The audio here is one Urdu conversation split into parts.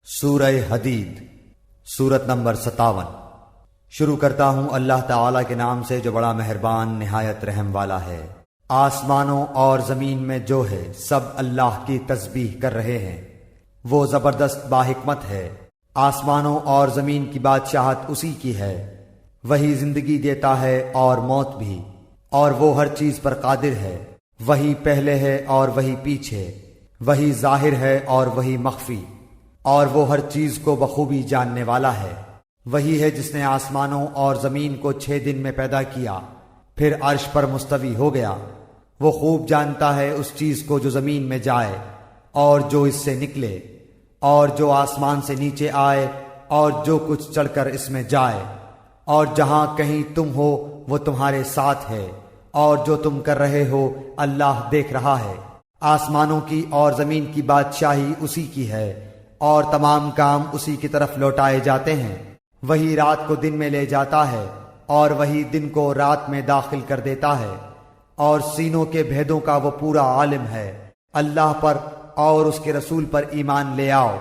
سورہ حدید سورت نمبر 57۔ شروع کرتا ہوں اللہ تعالیٰ کے نام سے جو بڑا مہربان نہایت رحم والا ہے۔ آسمانوں اور زمین میں جو ہے سب اللہ کی تسبیح کر رہے ہیں، وہ زبردست باحکمت ہے۔ آسمانوں اور زمین کی بادشاہت اسی کی ہے، وہی زندگی دیتا ہے اور موت بھی، اور وہ ہر چیز پر قادر ہے۔ وہی پہلے ہے اور وہی پیچھے، وہی ظاہر ہے اور وہی مخفی، اور وہ ہر چیز کو بخوبی جاننے والا ہے۔ وہی ہے جس نے آسمانوں اور زمین کو 6 دن میں پیدا کیا، پھر عرش پر مستوی ہو گیا۔ وہ خوب جانتا ہے اس چیز کو جو زمین میں جائے اور جو اس سے نکلے، اور جو آسمان سے نیچے آئے اور جو کچھ چڑھ کر اس میں جائے، اور جہاں کہیں تم ہو وہ تمہارے ساتھ ہے، اور جو تم کر رہے ہو اللہ دیکھ رہا ہے۔ آسمانوں کی اور زمین کی بادشاہی اسی کی ہے، اور تمام کام اسی کی طرف لوٹائے جاتے ہیں۔ وہی رات کو دن میں لے جاتا ہے اور وہی دن کو رات میں داخل کر دیتا ہے، اور سینوں کے بھیدوں کا وہ پورا عالم ہے۔ اللہ پر اور اس کے رسول پر ایمان لے آؤ،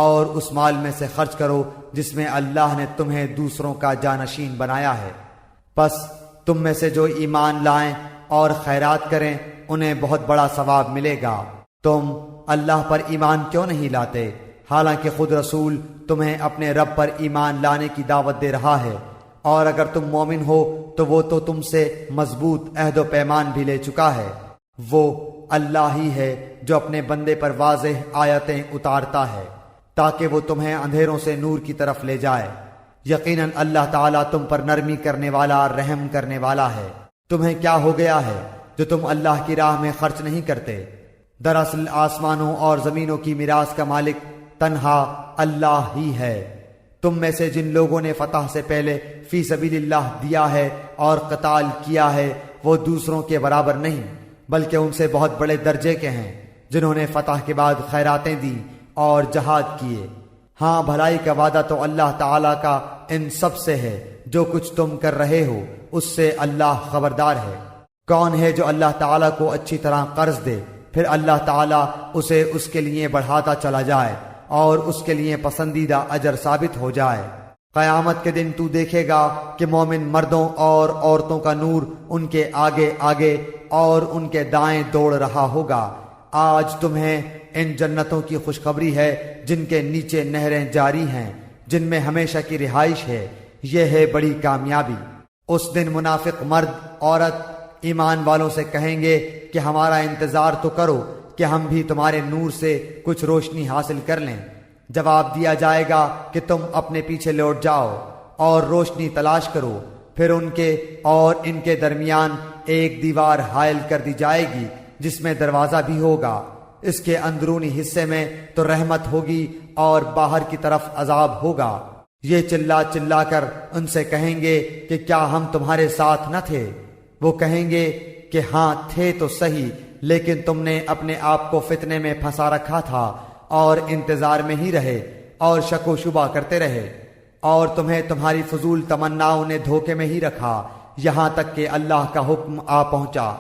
اور اس مال میں سے خرچ کرو جس میں اللہ نے تمہیں دوسروں کا جانشین بنایا ہے۔ پس تم میں سے جو ایمان لائیں اور خیرات کریں انہیں بہت بڑا ثواب ملے گا۔ تم اللہ پر ایمان کیوں نہیں لاتے، حالانکہ خود رسول تمہیں اپنے رب پر ایمان لانے کی دعوت دے رہا ہے، اور اگر تم مومن ہو تو وہ تو تم سے مضبوط عہد و پیمان بھی لے چکا ہے۔ وہ اللہ ہی ہے جو اپنے بندے پر واضح آیتیں اتارتا ہے تاکہ وہ تمہیں اندھیروں سے نور کی طرف لے جائے۔ یقیناً اللہ تعالیٰ تم پر نرمی کرنے والا رحم کرنے والا ہے۔ تمہیں کیا ہو گیا ہے جو تم اللہ کی راہ میں خرچ نہیں کرتے؟ دراصل آسمانوں اور زمینوں کی میراث کا مالک تنہا اللہ ہی ہے۔ تم میں سے جن لوگوں نے فتح سے پہلے فی سبیل اللہ دیا ہے اور قتال کیا ہے وہ دوسروں کے برابر نہیں، بلکہ ان سے بہت بڑے درجے کے ہیں جنہوں نے فتح کے بعد خیراتیں دی اور جہاد کیے۔ ہاں، بھلائی کا وعدہ تو اللہ تعالیٰ کا ان سب سے ہے، جو کچھ تم کر رہے ہو اس سے اللہ خبردار ہے۔ کون ہے جو اللہ تعالیٰ کو اچھی طرح قرض دے، پھر اللہ تعالیٰ اسے اس کے لیے بڑھاتا چلا جائے اور اس کے لیے پسندیدہ اجر ثابت ہو جائے؟ قیامت کے دن تو دیکھے گا کہ مومن مردوں اور عورتوں کا نور ان کے آگے آگے اور ان کے دائیں دوڑ رہا ہوگا۔ آج تمہیں ان جنتوں کی خوشخبری ہے جن کے نیچے نہریں جاری ہیں، جن میں ہمیشہ کی رہائش ہے۔ یہ ہے بڑی کامیابی۔ اس دن منافق مرد عورت ایمان والوں سے کہیں گے کہ ہمارا انتظار تو کرو کہ ہم بھی تمہارے نور سے کچھ روشنی حاصل کر لیں۔ جواب دیا جائے گا کہ تم اپنے پیچھے لوٹ جاؤ اور روشنی تلاش کرو۔ پھر ان کے اور ان کے درمیان ایک دیوار حائل کر دی جائے گی جس میں دروازہ بھی ہوگا۔ اس کے اندرونی حصے میں تو رحمت ہوگی اور باہر کی طرف عذاب ہوگا۔ یہ چلا چلا کر ان سے کہیں گے کہ کیا ہم تمہارے ساتھ نہ تھے؟ وہ کہیں گے کہ ہاں تھے تو صحیح، لیکن تم نے اپنے آپ کو فتنے میں پھنسا رکھا تھا اور انتظار میں ہی رہے اور شک و شبہ کرتے رہے، اور تمہیں تمہاری فضول تمناؤں نے دھوکے میں ہی رکھا یہاں تک کہ اللہ کا حکم آ پہنچا،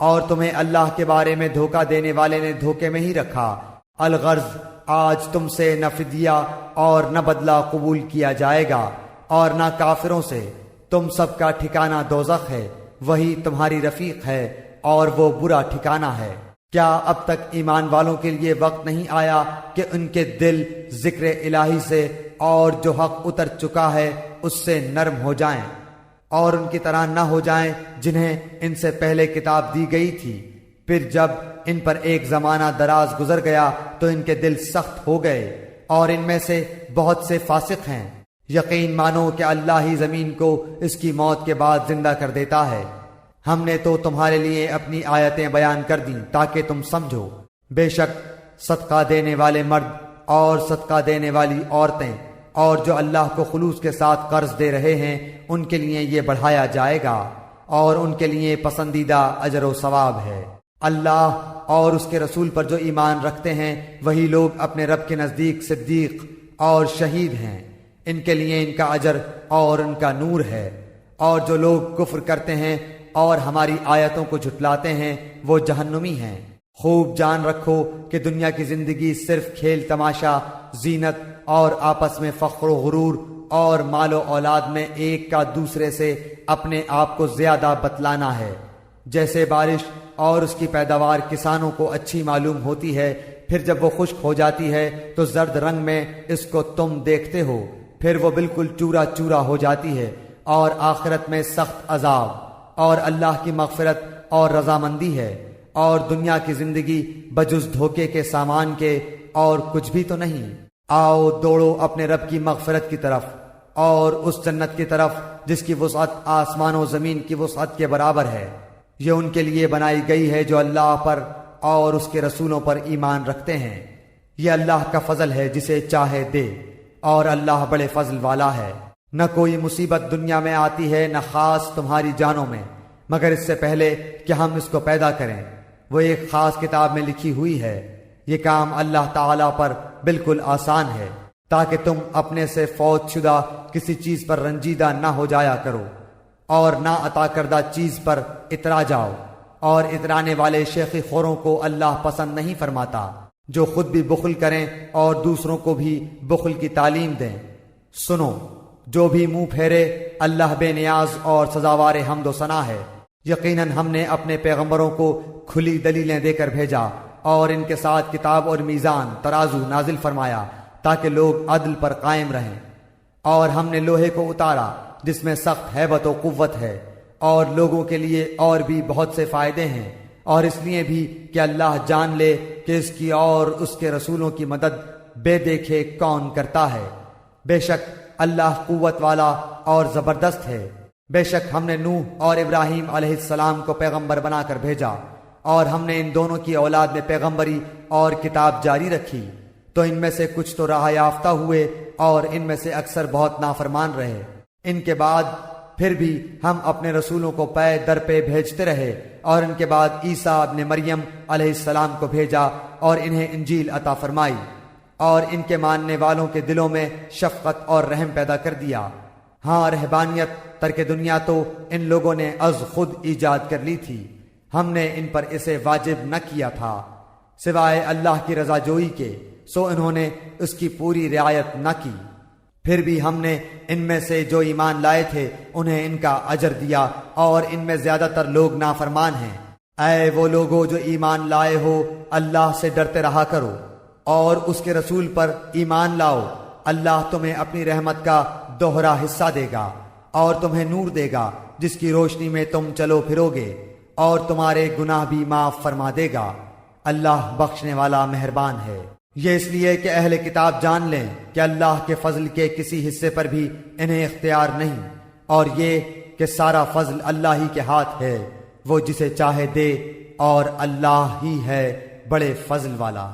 اور تمہیں اللہ کے بارے میں دھوکہ دینے والے نے دھوکے میں ہی رکھا۔ الغرض آج تم سے نہ فدیہ اور نہ بدلہ قبول کیا جائے گا اور نہ کافروں سے۔ تم سب کا ٹھکانہ دوزخ ہے، وہی تمہاری رفیق ہے اور وہ برا ٹھکانہ ہے۔ کیا اب تک ایمان والوں کے لیے وقت نہیں آیا کہ ان کے دل ذکر الہی سے اور جو حق اتر چکا ہے اس سے نرم ہو جائیں، اور ان کی طرح نہ ہو جائیں جنہیں ان سے پہلے کتاب دی گئی تھی؟ پھر جب ان پر ایک زمانہ دراز گزر گیا تو ان کے دل سخت ہو گئے، اور ان میں سے بہت سے فاسق ہیں۔ یقین مانو کہ اللہ ہی زمین کو اس کی موت کے بعد زندہ کر دیتا ہے۔ ہم نے تو تمہارے لیے اپنی آیتیں بیان کر دیں تاکہ تم سمجھو۔ بے شک صدقہ دینے والے مرد اور صدقہ دینے والی عورتیں اور جو اللہ کو خلوص کے ساتھ قرض دے رہے ہیں ان کے لیے یہ بڑھایا جائے گا، اور ان کے لیے پسندیدہ اجر و ثواب ہے۔ اللہ اور اس کے رسول پر جو ایمان رکھتے ہیں وہی لوگ اپنے رب کے نزدیک صدیق اور شہید ہیں، ان کے لیے ان کا اجر اور ان کا نور ہے۔ اور جو لوگ کفر کرتے ہیں اور ہماری آیتوں کو جھٹلاتے ہیں وہ جہنمی ہیں۔ خوب جان رکھو کہ دنیا کی زندگی صرف کھیل تماشا زینت اور آپس میں فخر و غرور اور مال و اولاد میں ایک کا دوسرے سے اپنے آپ کو زیادہ بتلانا ہے۔ جیسے بارش اور اس کی پیداوار کسانوں کو اچھی معلوم ہوتی ہے، پھر جب وہ خشک ہو جاتی ہے تو زرد رنگ میں اس کو تم دیکھتے ہو، پھر وہ بالکل چورا چورا ہو جاتی ہے، اور آخرت میں سخت عذاب اور اللہ کی مغفرت اور رضامندی ہے، اور دنیا کی زندگی بجز دھوکے کے سامان کے اور کچھ بھی تو نہیں۔ آؤ دوڑو اپنے رب کی مغفرت کی طرف اور اس جنت کی طرف جس کی وسعت آسمان و زمین کی وسعت کے برابر ہے۔ یہ ان کے لیے بنائی گئی ہے جو اللہ پر اور اس کے رسولوں پر ایمان رکھتے ہیں۔ یہ اللہ کا فضل ہے جسے چاہے دے، اور اللہ بڑے فضل والا ہے۔ نہ کوئی مصیبت دنیا میں آتی ہے نہ خاص تمہاری جانوں میں، مگر اس سے پہلے کہ ہم اس کو پیدا کریں، وہ ایک خاص کتاب میں لکھی ہوئی ہے۔ یہ کام اللہ تعالیٰ پر بالکل آسان ہے، تاکہ تم اپنے سے فوت شدہ کسی چیز پر رنجیدہ نہ ہو جایا کرو اور نہ عطا کردہ چیز پر اترا جاؤ، اور اترانے والے شیخی خوروں کو اللہ پسند نہیں فرماتا، جو خود بھی بخل کریں اور دوسروں کو بھی بخل کی تعلیم دیں۔ سنو، جو بھی منہ پھیرے اللہ بے نیاز اور سزاوار حمد و ثنا ہے۔ یقیناً ہم نے اپنے پیغمبروں کو کھلی دلیلیں دے کر بھیجا اور ان کے ساتھ کتاب اور میزان ترازو نازل فرمایا تاکہ لوگ عدل پر قائم رہیں، اور ہم نے لوہے کو اتارا جس میں سخت ہیبت و قوت ہے، اور لوگوں کے لیے اور بھی بہت سے فائدے ہیں، اور اس لیے بھی کہ اللہ جان لے کہ اس کی اور اس کے رسولوں کی مدد بے دیکھے کون کرتا ہے۔ بے شک اللہ قوت والا اور زبردست ہے۔ بے شک ہم نے نوح اور ابراہیم علیہ السلام کو پیغمبر بنا کر بھیجا، اور ہم نے ان دونوں کی اولاد میں پیغمبری اور کتاب جاری رکھی، تو ان میں سے کچھ تو راہ یافتہ ہوئے اور ان میں سے اکثر بہت نافرمان رہے۔ ان کے بعد پھر بھی ہم اپنے رسولوں کو پے در پہ بھیجتے رہے، اور ان کے بعد عیسیٰ ابن مریم علیہ السلام کو بھیجا اور انہیں انجیل عطا فرمائی، اور ان کے ماننے والوں کے دلوں میں شفقت اور رحم پیدا کر دیا۔ ہاں، رہبانیت ترک دنیا تو ان لوگوں نے از خود ایجاد کر لی تھی، ہم نے ان پر اسے واجب نہ کیا تھا سوائے اللہ کی رضا جوئی کے، سو انہوں نے اس کی پوری رعایت نہ کی۔ پھر بھی ہم نے ان میں سے جو ایمان لائے تھے انہیں ان کا اجر دیا، اور ان میں زیادہ تر لوگ نافرمان ہیں۔ اے وہ لوگو جو ایمان لائے ہو، اللہ سے ڈرتے رہا کرو اور اس کے رسول پر ایمان لاؤ۔ اللہ تمہیں اپنی رحمت کا دوہرا حصہ دے گا، اور تمہیں نور دے گا جس کی روشنی میں تم چلو پھرو گے، اور تمہارے گناہ بھی معاف فرما دے گا۔ اللہ بخشنے والا مہربان ہے۔ یہ اس لیے کہ اہل کتاب جان لیں کہ اللہ کے فضل کے کسی حصے پر بھی انہیں اختیار نہیں، اور یہ کہ سارا فضل اللہ ہی کے ہاتھ ہے، وہ جسے چاہے دے، اور اللہ ہی ہے بڑے فضل والا۔